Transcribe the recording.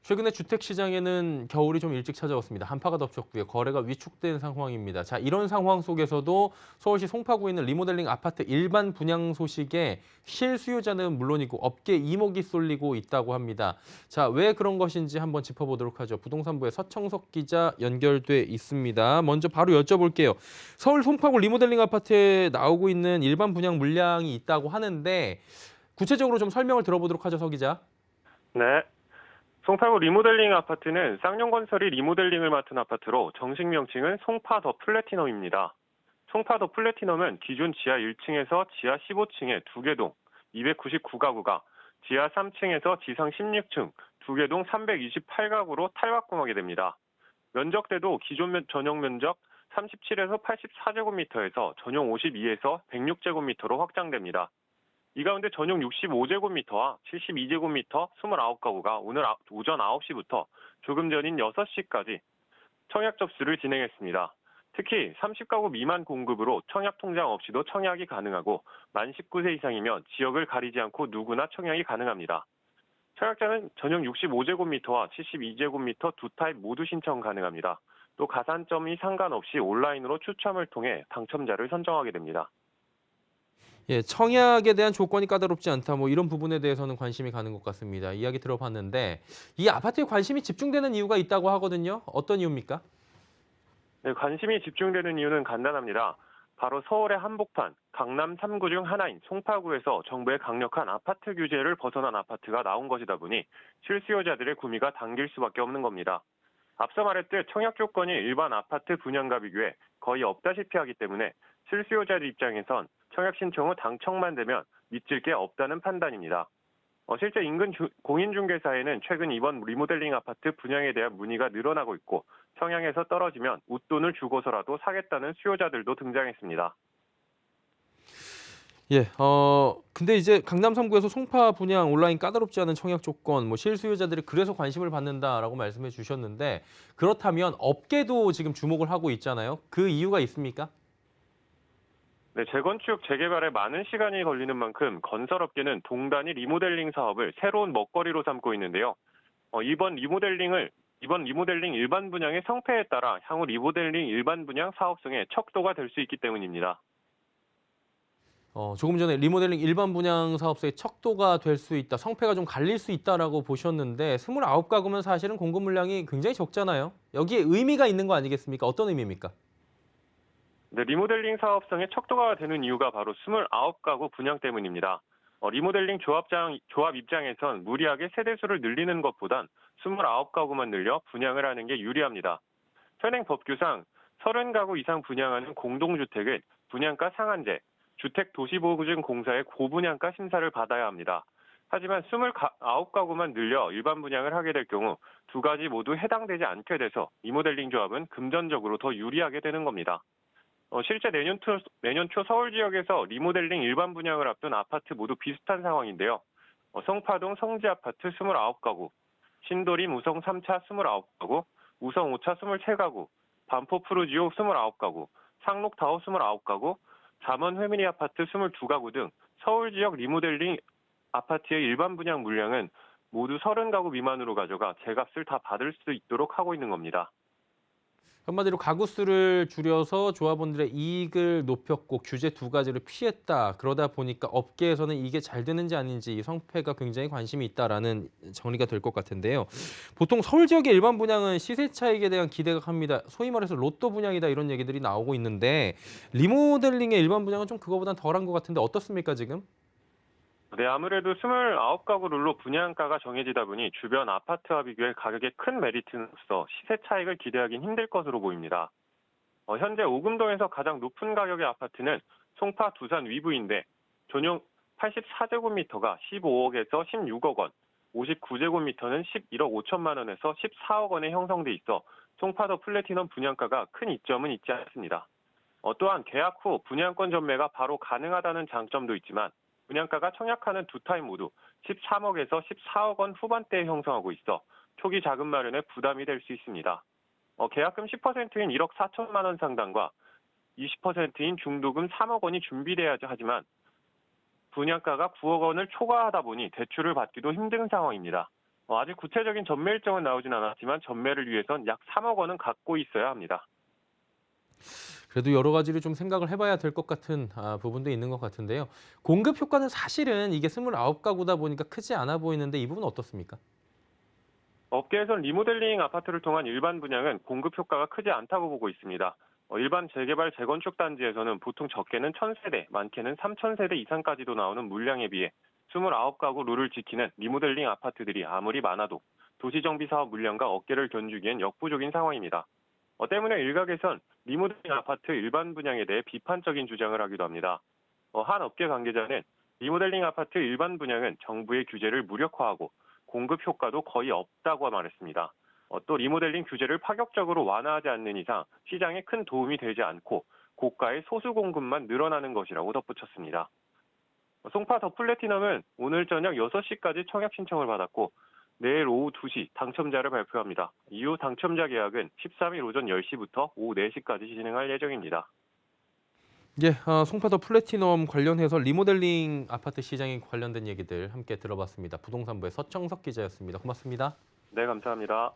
최근에 주택 시장에는 겨울이 좀 일찍 찾아왔습니다. 한파가 덮쳤고요. 거래가 위축된 상황입니다. 자, 이런 상황 속에서도 서울시 송파구에 있는 리모델링 아파트 일반 분양 소식에 실수요자는 물론이고 업계 이목이 쏠리고 있다고 합니다. 자, 왜 그런 것인지 한번 짚어보도록 하죠. 부동산부의 서청석 기자 연결돼 있습니다. 먼저 바로 여쭤볼게요. 서울 송파구 리모델링 아파트에 나오고 있는 일반 분양 물량이 있다고 하는데 구체적으로 좀 설명을 들어보도록 하죠, 서 기자. 네. 송파구 리모델링 아파트는 쌍용건설이 리모델링을 맡은 아파트로 정식 명칭은 송파 더 플래티넘입니다. 송파 더 플래티넘은 기존 지하 1층에서 지하 15층의 2개 동 299가구가 지하 3층에서 지상 16층 2개 동 328가구로 탈바꿈하게 됩니다. 면적대도 기존 전용 면적 37에서 84제곱미터에서 전용 52에서 106제곱미터로 확장됩니다. 이 가운데 전용 65제곱미터와 72제곱미터 29가구가 오늘 오전 9시부터 조금 전인 6시까지 청약 접수를 진행했습니다. 특히 30가구 미만 공급으로 청약 통장 없이도 청약이 가능하고 만 19세 이상이면 지역을 가리지 않고 누구나 청약이 가능합니다. 청약자는 전용 65제곱미터와 72제곱미터 두 타입 모두 신청 가능합니다. 또 가산점이 상관없이 온라인으로 추첨을 통해 당첨자를 선정하게 됩니다. 예, 청약에 대한 조건이 까다롭지 않다. 뭐 이런 부분에 대해서는 관심이 가는 것 같습니다. 이야기 들어봤는데 이 아파트에 관심이 집중되는 이유가 있다고 하거든요. 어떤 이유입니까? 네, 관심이 집중되는 이유는 간단합니다. 바로 서울의 한복판, 강남 3구 중 하나인 송파구에서 정부의 강력한 아파트 규제를 벗어난 아파트가 나온 것이다 보니 실수요자들의 구미가 당길 수밖에 없는 겁니다. 앞서 말했듯 청약 조건이 일반 아파트 분양가 비교에 거의 없다시피 하기 때문에 실수요자들 입장에선 청약 신청 후 당첨만 되면 믿질 게 없다는 판단입니다. 실제 인근 공인중개사에는 최근 이번 리모델링 아파트 분양에 대한 문의가 늘어나고 있고 청약에서 떨어지면 웃돈을 주고서라도 사겠다는 수요자들도 등장했습니다. 예, 근데 이제 강남 3구에서 송파 분양 온라인 까다롭지 않은 청약 조건, 뭐 실수요자들이 그래서 관심을 받는다라고 말씀해 주셨는데 그렇다면 업계도 지금 주목을 하고 있잖아요. 그 이유가 있습니까? 네, 재건축, 재개발에 많은 시간이 걸리는 만큼 건설업계는 동단위 리모델링 사업을 새로운 먹거리로 삼고 있는데요. 이번 리모델링 일반 분양의 성패에 따라 향후 리모델링 일반 분양 사업성의 척도가 될 수 있기 때문입니다. 조금 전에 리모델링 일반 분양 사업소의 척도가 될 수 있다, 성패가 좀 갈릴 수 있다라고 보셨는데 29가구면 사실은 공급 물량이 굉장히 적잖아요. 여기에 의미가 있는 거 아니겠습니까? 어떤 의미입니까? 네, 리모델링 사업성의 척도가 되는 이유가 바로 29가구 분양 때문입니다. 리모델링 조합 입장에선 무리하게 세대수를 늘리는 것보단 29가구만 늘려 분양을 하는 게 유리합니다. 현행 법규상 30가구 이상 분양하는 공동주택은 분양가 상한제, 주택도시보증공사의 고분양가 심사를 받아야 합니다. 하지만 29가구만 늘려 일반 분양을 하게 될 경우 두 가지 모두 해당되지 않게 돼서 리모델링 조합은 금전적으로 더 유리하게 되는 겁니다. 실제 내년 초 서울 지역에서 리모델링 일반 분양을 앞둔 아파트 모두 비슷한 상황인데요. 성파동 성지아파트 29가구, 신도림 우성 3차 29가구, 우성 5차 23가구, 반포 푸르지오 29가구, 상록타워 29가구, 잠원 회미리 아파트 22가구 등 서울 지역 리모델링 아파트의 일반 분양 물량은 모두 30가구 미만으로 가져가 제값을 다 받을 수 있도록 하고 있는 겁니다. 한마디로 가구 수를 줄여서 조합원들의 이익을 높였고 규제 두 가지를 피했다. 그러다 보니까 업계에서는 이게 잘 되는지 아닌지 이 성패가 굉장히 관심이 있다라는 정리가 될 것 같은데요. 보통 서울 지역의 일반 분양은 시세 차익에 대한 기대가 큽니다. 소위 말해서 로또 분양이다 이런 얘기들이 나오고 있는데 리모델링의 일반 분양은 좀 그거보단 덜한 것 같은데 어떻습니까 지금? 네, 아무래도 29가구 룰로 분양가가 정해지다 보니 주변 아파트와 비교해 가격에 큰 메리트는 없어 시세 차익을 기대하긴 힘들 것으로 보입니다. 현재 오금동에서 가장 높은 가격의 아파트는 송파 두산 위브인데 전용 84제곱미터가 15억에서 16억 원, 59제곱미터는 11억 5천만 원에서 14억 원에 형성돼 있어 송파 더 플래티넘 분양가가 큰 이점은 있지 않습니다. 또한 계약 후 분양권 전매가 바로 가능하다는 장점도 있지만 분양가가 청약하는 두 타입 모두 13억에서 14억 원 후반대에 형성하고 있어 초기 자금 마련에 부담이 될 수 있습니다. 계약금 10%인 1억 4천만 원 상당과 20%인 중도금 3억 원이 준비돼야 하지만 분양가가 9억 원을 초과하다 보니 대출을 받기도 힘든 상황입니다. 아직 구체적인 전매 일정은 나오진 않았지만 전매를 위해선 약 3억 원은 갖고 있어야 합니다. 그래도 여러 가지를 좀 생각을 해봐야 될 것 같은 부분도 있는 것 같은데요. 공급 효과는 사실은 이게 29가구다 보니까 크지 않아 보이는데 이 부분은 어떻습니까? 업계에선 리모델링 아파트를 통한 일반 분양은 공급 효과가 크지 않다고 보고 있습니다. 일반 재개발 재건축 단지에서는 보통 적게는 1,000세대, 많게는 3,000세대 이상까지도 나오는 물량에 비해 29가구 룰을 지키는 리모델링 아파트들이 아무리 많아도 도시정비 사업 물량과 어깨를 견주기엔 역부족인 상황입니다. 때문에 일각에선 리모델링 아파트 일반 분양에 대해 비판적인 주장을 하기도 합니다. 한 업계 관계자는 리모델링 아파트 일반 분양은 정부의 규제를 무력화하고 공급 효과도 거의 없다고 말했습니다. 또 리모델링 규제를 파격적으로 완화하지 않는 이상 시장에 큰 도움이 되지 않고 고가의 소수 공급만 늘어나는 것이라고 덧붙였습니다. 송파 더 플래티넘은 오늘 저녁 6시까지 청약 신청을 받았고 내일 오후 2시 당첨자를 발표합니다. 이후 당첨자 계약은 13일 오전 10시부터 오후 4시까지 진행할 예정입니다. 예, 송파 더 플래티넘 관련해서 리모델링 아파트 시장에 관련된 얘기들 함께 들어봤습니다. 부동산부의 서청석 기자였습니다. 고맙습니다. 네, 감사합니다.